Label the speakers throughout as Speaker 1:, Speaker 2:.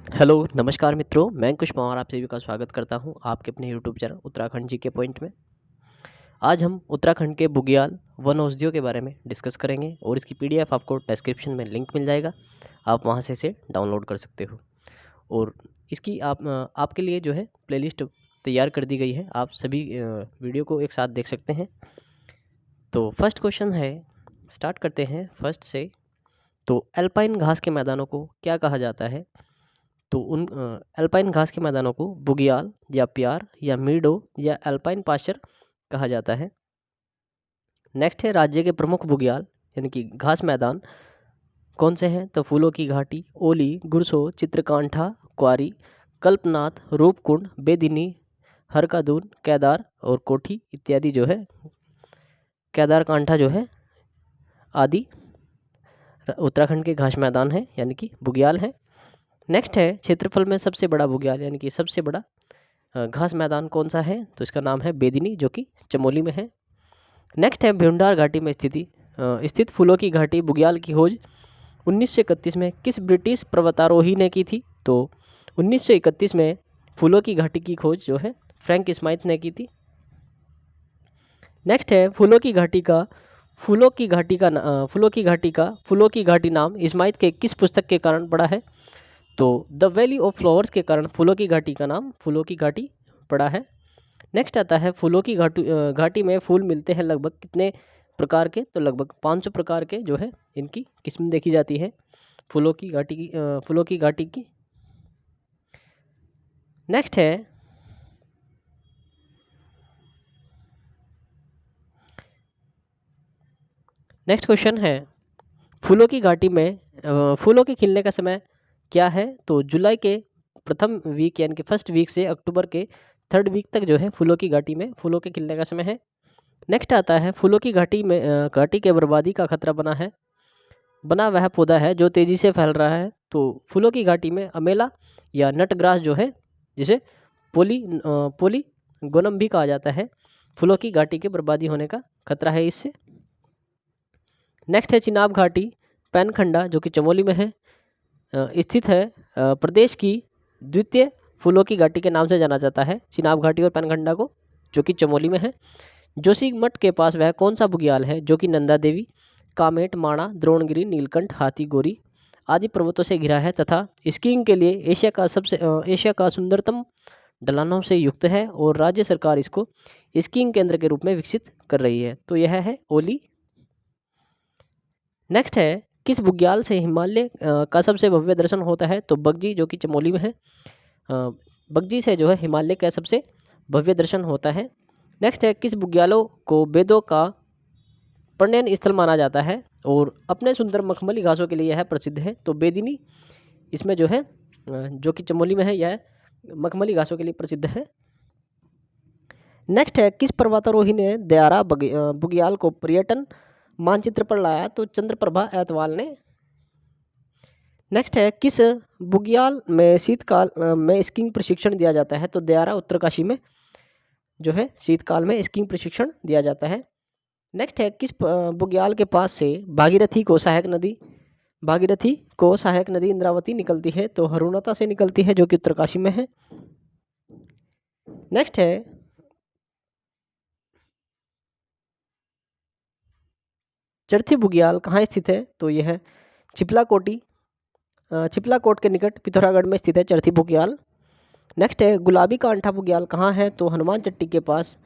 Speaker 1: Hello, नमस्कार मित्रों, मैं अंकुश पवार आप सभी का स्वागत करता हूं आपके अपने यूट्यूब चैनल उत्तराखंड जी के पॉइंट में। आज हम उत्तराखंड के बुग्याल वन औषधियों के बारे में डिस्कस करेंगे और इसकी पीडीएफ आपको डिस्क्रिप्शन में लिंक मिल जाएगा। आप वहां से इसे डाउनलोड कर सकते हो और इसकी आपके लिए जो है प्लेलिस्ट तैयार कर दी गई है। आप सभी वीडियो को एक साथ देख सकते हैं। तो फर्स्ट क्वेश्चन है, स्टार्ट करते हैं फर्स्ट से। तो अल्पाइन घास के मैदानों को क्या कहा जाता है? तो उन अल्पाइन घास के मैदानों को बुगियाल या प्यार या मीडो या अल्पाइन पास्चर कहा जाता है। नेक्स्ट है, राज्य के प्रमुख बुगियाल यानी कि घास मैदान कौन से हैं? तो फूलों की घाटी, ओली, गुरसो, चित्रकांठा, क्वारी, कल्पनाथ, रूपकुंड, बेदिनी, हरकादून, केदार और कोठी इत्यादि जो है केदार कांठा जो है आदि उत्तराखंड के घास मैदान है यानी कि बुग्याल है। नेक्स्ट है, क्षेत्रफल में सबसे बड़ा बुग्याल यानी कि सबसे बड़ा घास मैदान कौन सा है? तो इसका नाम है बेदिनी जो कि चमोली में है। नेक्स्ट है, भ्यूंडार घाटी में स्थित फूलों की घाटी बुग्याल की खोज 1931 में किस ब्रिटिश पर्वतारोही ने की थी? तो 1931 में फूलों की घाटी की खोज जो है फ्रैंक स्माइथ ने की थी। नेक्स्ट है, फूलों की घाटी नाम स्माइथ के किस पुस्तक के कारण पड़ा है? तो द वैली ऑफ फ्लावर्स के कारण फूलों की घाटी का नाम फूलों की घाटी पड़ा है। नेक्स्ट आता है, फूलों की घाटी में फूल मिलते हैं लगभग कितने प्रकार के? तो लगभग 500 प्रकार के जो है इनकी किस्म देखी जाती है फूलों की घाटी की। नेक्स्ट है, नेक्स्ट क्वेश्चन है, फूलों की घाटी में फूलों के खिलने का समय क्या है? तो जुलाई के प्रथम वीक यानी कि फर्स्ट वीक से अक्टूबर के थर्ड वीक तक जो है फूलों की घाटी में फूलों के खिलने का समय है। नेक्स्ट आता है, फूलों की घाटी के बर्बादी का खतरा बना वह पौधा है जो तेजी से फैल रहा है। तो फूलों की घाटी में अमेला या नट ग्रास जो है जिसे पोलीगोनम भी कहा जाता है, फूलों की घाटी के बर्बादी होने का खतरा है इससे। नेक्स्ट है, चिनाब घाटी पैनखंडा जो कि चमोली में है स्थित है। प्रदेश की द्वितीय फूलों की घाटी के नाम से जाना जाता है चिनाब घाटी और पैनखंडा को, जो कि चमोली में है। जोशीमठ के पास वह कौन सा बुग्याल है जो कि नंदा देवी, कामेट, माणा, द्रोणगिरी, नीलकंठ, हाथी गोरी आदि पर्वतों से घिरा है तथा स्कीइंग के लिए एशिया का सुंदरतम ढलानों से युक्त है और राज्य सरकार इसको स्कीइंग केंद्र के रूप में विकसित कर रही है। तो यह है ओली। नेक्स्ट है, किस बुग्याल से हिमालय का सबसे भव्य दर्शन होता है? तो बगजी जो कि चमोली में है। बगजी से जो है हिमालय का सबसे भव्य दर्शन होता है। नेक्स्ट है, किस बुग्यालों को वेदों का पर्यटन स्थल माना जाता है और अपने सुंदर मखमली घासों के लिए यह प्रसिद्ध है? तो बेदिनी इसमें जो है जो कि चमोली में है, यह मखमली घासों के लिए प्रसिद्ध है। नेक्स्ट है, किस पर्वतारोही ने बुग्याल को पर्यटन मानचित्र पर लाया? तो चंद्रप्रभा ऐतवाल ने। नेक्स्ट है, किस बुग्याल में शीतकाल में स्कीइंग प्रशिक्षण दिया जाता है? तो दयारा उत्तरकाशी में जो है शीतकाल में स्कीइंग प्रशिक्षण दिया जाता है। नेक्स्ट है, किस बुग्याल के पास से भागीरथी को सहायक नदी इंद्रावती निकलती है? तो हरुणता से निकलती है जो कि उत्तरकाशी में है। नेक्स्ट है, चरथी बुग्याल कहाँ स्थित है? तो यह है छिपलाकोट के निकट पिथौरागढ़ में स्थित है चरथी बुग्याल। नेक्स्ट है, गुलाबी का अंठा बुग्याल कहाँ है? तो हनुमान चट्टी के पास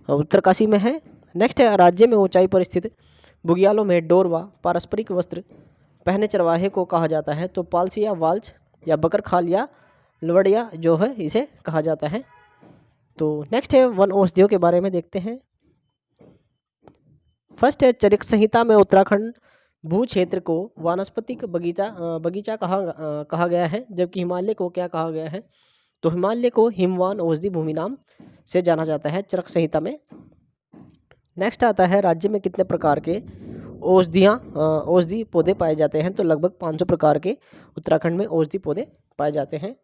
Speaker 1: उत्तरकाशी में है। नेक्स्ट है, राज्य में ऊंचाई पर स्थित बुग्यालों में डोरवा पारंपरिक वस्त्र पहने चरवाहे को कहा जाता है? तो पालसिया वाल्च या बकरखाल या लवड़िया जो है इसे कहा जाता है। तो नेक्स्ट है, वन औषधियों के बारे में देखते हैं। फर्स्ट है, चरक संहिता में उत्तराखंड भू क्षेत्र को वानस्पतिक बगीचा कहा गया है, जबकि हिमालय को क्या कहा गया है? तो हिमालय को हिमवान औषधि भूमि नाम से जाना जाता है चरक संहिता में। नेक्स्ट आता है, राज्य में कितने प्रकार के औषधि पौधे पाए जाते हैं? तो लगभग 500 प्रकार के उत्तराखंड में औषधि पौधे पाए जाते हैं।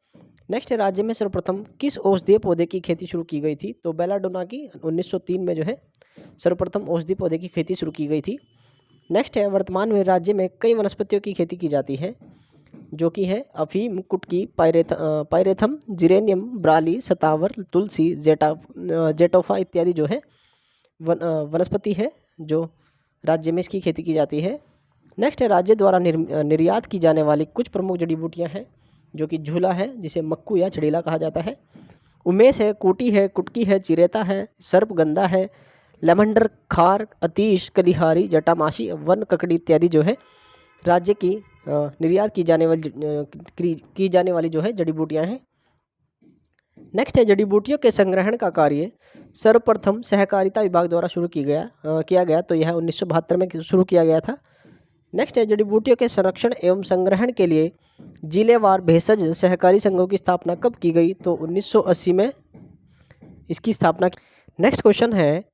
Speaker 1: नेक्स्ट, राज्य में सर्वप्रथम किस औषधीय पौधे की खेती शुरू की गई थी? तो बेलाडोना की 1903 में जो है सर्वप्रथम औषधि पौधे की खेती शुरू की गई थी। नेक्स्ट है, वर्तमान में राज्य में कई वनस्पतियों की खेती की जाती है। जो कि है अफीम, कुटकी, पायरेथम, जिरेनियम, ब्राली, सतावर, तुलसी, जेटोफा इत्यादि जो है वनस्पति है जो राज्य में इसकी खेती की जाती है। नेक्स्ट है राज्य द्वारा निर्यात की जाने वाली कुछ प्रमुख जड़ी बूटियां हैं, जो कि झूला है जिसे मक्कू या छड़ीला कहा जाता है, उमेश है, कोटी है, कुटकी है, चिरेता है, सर्पगंधा है, लेमंडर, खार, अतीश, कलिहारी, जटामासी, वन ककड़ी इत्यादि जो है राज्य की निर्यात की जाने वाली जो है जड़ी बूटियां हैं। नेक्स्ट है जड़ी बूटियों के संग्रहण का कार्य सर्वप्रथम सहकारिता विभाग द्वारा शुरू किया गया, तो यह 1972 में शुरू किया गया था। नेक्स्ट है जड़ी बूटियों के संरक्षण एवं संग्रहण के लिए जिलेवार भेषज सहकारी संघों की स्थापना कब की गई, तो 1980 में इसकी स्थापना की। नेक्स्ट क्वेश्चन है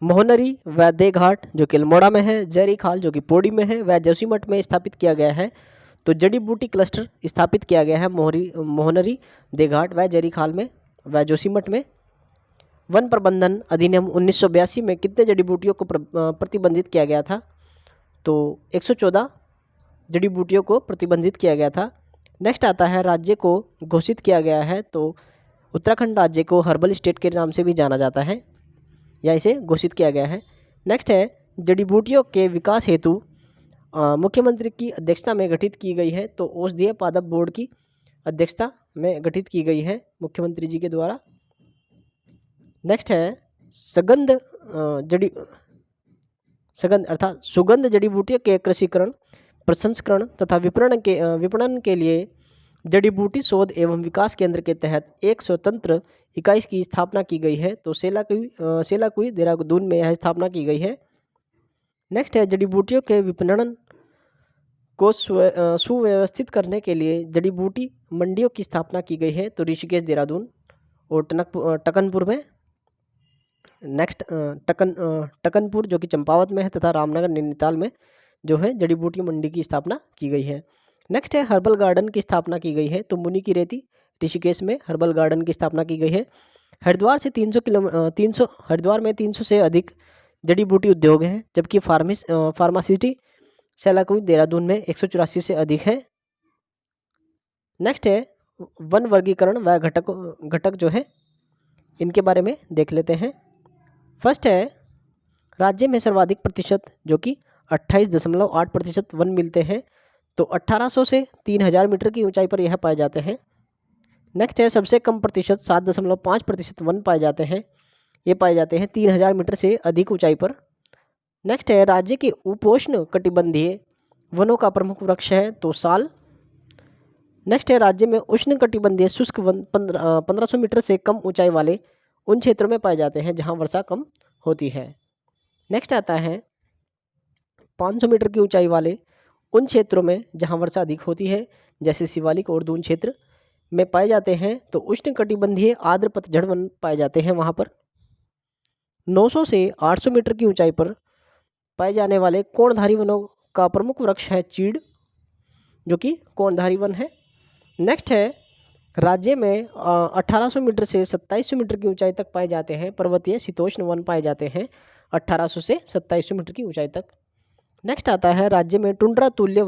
Speaker 1: मोहनरी व देघाट जो कि अल्मोड़ा में है, जैरी खाल जो कि पौड़ी में है व जोशीमठ में स्थापित किया गया है, तो जड़ी बूटी क्लस्टर स्थापित किया गया है मोहनरी, देघाट व जैरी खाल में व जोशीमठ में। वन प्रबंधन अधिनियम 1982 में कितने जड़ी बूटियों को प्रतिबंधित किया गया था, तो 114 जड़ी बूटियों को प्रतिबंधित किया गया था। नेक्स्ट आता है राज्य को घोषित किया गया है, तो उत्तराखंड राज्य को हर्बल स्टेट के नाम से भी जाना जाता है या इसे घोषित किया गया है। नेक्स्ट है जड़ी बूटियों के विकास हेतु मुख्यमंत्री की अध्यक्षता में गठित की गई है, तो औषधीय पादप बोर्ड की अध्यक्षता में गठित की गई है मुख्यमंत्री जी के द्वारा। नेक्स्ट है सगंध अर्थात सुगंध जड़ी बूटियों के कृषिकरण, प्रसंस्करण तथा विपणन के लिए जड़ी बूटी शोध एवं विकास केंद्र के तहत एक स्वतंत्र इकाई की स्थापना की गई है, तो सेलाकुई देहरादून में यह स्थापना की गई है। नेक्स्ट है जड़ी बूटियों के विपणन को सुव्यवस्थित करने के लिए जड़ी बूटी मंडियों की स्थापना की गई है, तो ऋषिकेश, देहरादून और टकनपुर में। नेक्स्ट टकनपुर जो कि चंपावत में है तथा रामनगर, नैनीताल में जो है जड़ी बूटी मंडी की स्थापना की गई है। नेक्स्ट है हर्बल गार्डन की स्थापना की गई है, तो मुनि की रेती, ऋषिकेश में हर्बल गार्डन की स्थापना की गई है। हरिद्वार में 300 से अधिक जड़ी बूटी उद्योग हैं, जबकि फार्मासिटी सेलाकुई, देहरादून में 184 से अधिक है। नेक्स्ट है वन वर्गीकरण व घटक जो है इनके बारे में देख लेते हैं। फर्स्ट है राज्य में सर्वाधिक प्रतिशत जो कि 28.8% वन मिलते हैं, तो 1800 से 3000 मीटर की ऊंचाई पर यह पाए जाते हैं। नेक्स्ट है सबसे कम प्रतिशत 7.5% वन पाए जाते हैं, ये पाए जाते हैं 3000 मीटर से अधिक ऊंचाई पर। नेक्स्ट है राज्य के उपोष्ण कटिबंधीय वनों का प्रमुख वृक्ष है, तो साल। नेक्स्ट है राज्य में उष्ण कटिबंधीय शुष्क वन 1500 मीटर से कम ऊंचाई वाले उन क्षेत्रों में पाए जाते हैं जहां वर्षा कम होती है। नेक्स्ट आता है 500 मीटर की ऊंचाई वाले उन क्षेत्रों में जहां वर्षा अधिक होती है, जैसे शिवालिक और दून क्षेत्र में पाए जाते हैं, तो उष्ण कटिबंधीय आर्द्र पतझड़ वन पाए जाते हैं वहां पर। 900 से 800 मीटर की ऊंचाई पर पाए जाने वाले कोणधारी वनों का प्रमुख वृक्ष है चीड़, जो कि कोणधारी वन है। नेक्स्ट है राज्य में 1800 मीटर से 2700 मीटर की ऊंचाई तक पाए जाते हैं पर्वतीय शीतोष्ण वन पाए जाते हैं 1800 से 2700 मीटर की ऊंचाई तक। नेक्स्ट आता है राज्य में टुंड्रा तुल्य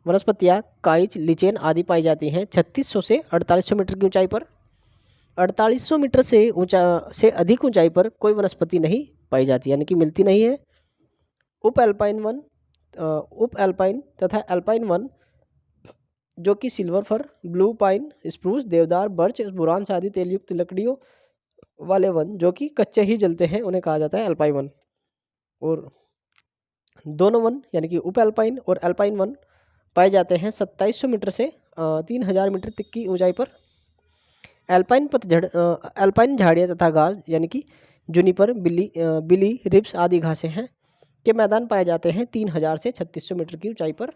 Speaker 1: वनस्पतियाँ काइच, लिचेन आदि पाई जाती हैं 3600 से 4800 मीटर की ऊंचाई पर। 4800 मीटर से अधिक ऊंचाई पर कोई वनस्पति नहीं पाई जाती, यानी कि मिलती नहीं है। उप एल्पाइन तथा एल्पाइन वन जो कि silver fir, blue pine, spruce, देवदार, बर्च, बुरांस आदि तेलयुक्त लकड़ियों वाले वन जो कि कच्चे ही जलते हैं उन्हें कहा जाता है एल्पाइन वन। और दोनों वन यानी कि उप एल्पाइन और एल्पाइन वन पाए जाते हैं 2700 मीटर से 3000 मीटर तक की ऊंचाई पर। एल्पाइन झाड़ियाँ तथा घास यानी कि जूनिपर, बिली, रिप्स आदि घासें हैं के मैदान पाए जाते हैं 3000 से 3600 मीटर की ऊंचाई पर।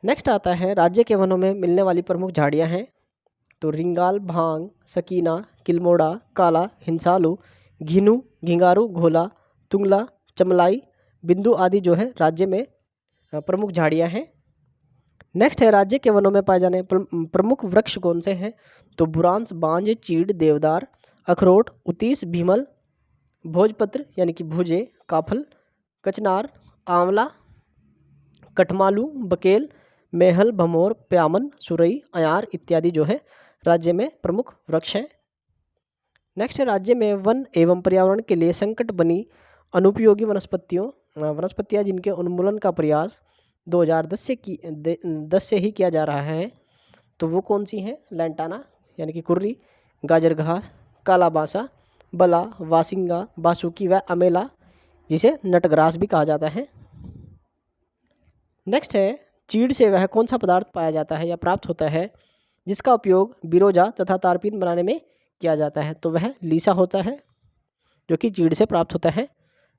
Speaker 1: नेक्स्ट आता है राज्य के वनों में मिलने वाली प्रमुख झाड़ियाँ हैं, तो रिंगाल, भांग, सकीना, किलमोड़ा, काला, हिंसालू, घिनू, घिंगारू, घोला, तुंगला, चमलाई, बिंदु आदि जो है राज्य में प्रमुख झाड़ियाँ हैं। नेक्स्ट है राज्य के वनों में पाए जाने प्रमुख वृक्ष कौन से हैं, तो बुरांस, बांज, चीड़, देवदार, अखरोट, उतीस, भीमल, भोजपत्र यानी कि भुजे, काफल, कचनार, आंवला, कठमालू, बकेल, मेहल, भमोर, प्यामन, सुरई, अयार इत्यादि जो है राज्य में प्रमुख वृक्ष हैं। नेक्स्ट है राज्य में वन एवं पर्यावरण के लिए संकट बनी अनुपयोगी वनस्पतियाँ जिनके उन्मूलन का प्रयास 2010 से ही किया जा रहा है। तो वो कौन सी हैं? लैंटाना यानी कि कुर्री, गाजर घास, काला बांसा, बला, वासिंगा, बासुकी व अमेला जिसे नटग्रास भी कहा जाता है। नेक्स्ट है चीड़ से वह कौन सा पदार्थ पाया जाता है या प्राप्त होता है जिसका उपयोग बिरोजा तथा तारपीन बनाने में किया जाता है? तो वह लीसा होता है जो कि चीड़ से प्राप्त होता है।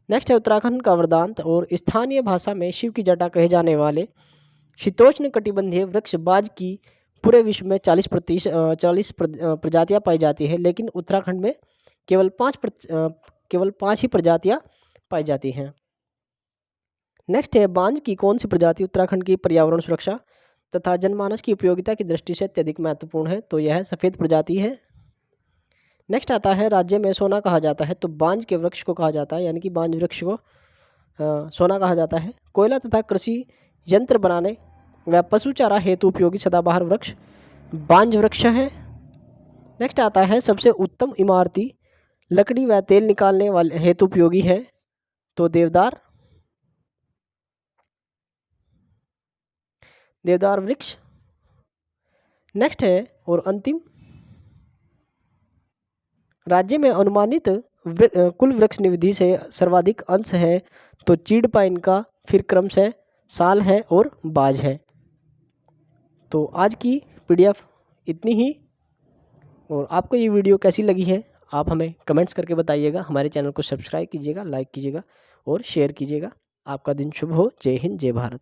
Speaker 1: नेक्स्ट है उत्तराखंड का वरदांत और स्थानीय भाषा में शिव की जटा कहे जाने वाले शीतोष्ण कटिबंधीय वृक्ष बाज की पूरे विश्व में 40 प्रजातियाँ पाई जाती है, लेकिन उत्तराखंड में केवल 5 ही प्रजातियाँ पाई जाती हैं। नेक्स्ट है बांज की कौन सी प्रजाति उत्तराखंड की पर्यावरण सुरक्षा तथा जनमानस की उपयोगिता की दृष्टि से अत्यधिक महत्वपूर्ण है? तो यह सफ़ेद प्रजाति है। नेक्स्ट आता है राज्य में सोना कहा जाता है, तो बांज के वृक्ष को कहा जाता है, यानी कि बांज वृक्ष को सोना कहा जाता है। कोयला तथा कृषि यंत्र बनाने व पशु चारा हेतु उपयोगी सदाबहार वृक्ष बांज वृक्ष है। नेक्स्ट आता है सबसे उत्तम इमारती लकड़ी व तेल निकालने वाले हेतु उपयोगी है, तो देवदार वृक्ष। नेक्स्ट है और अंतिम राज्य में अनुमानित कुल वृक्ष निविधि से सर्वाधिक अंश है, तो चीड़ पाइन का, फिर क्रम से साल है और बाज है। तो आज की पीडीएफ इतनी ही, और आपको ये वीडियो कैसी लगी है आप हमें कमेंट्स करके बताइएगा। हमारे चैनल को सब्सक्राइब कीजिएगा, लाइक कीजिएगा और शेयर कीजिएगा। आपका दिन शुभ हो। जय हिंद, जय भारत।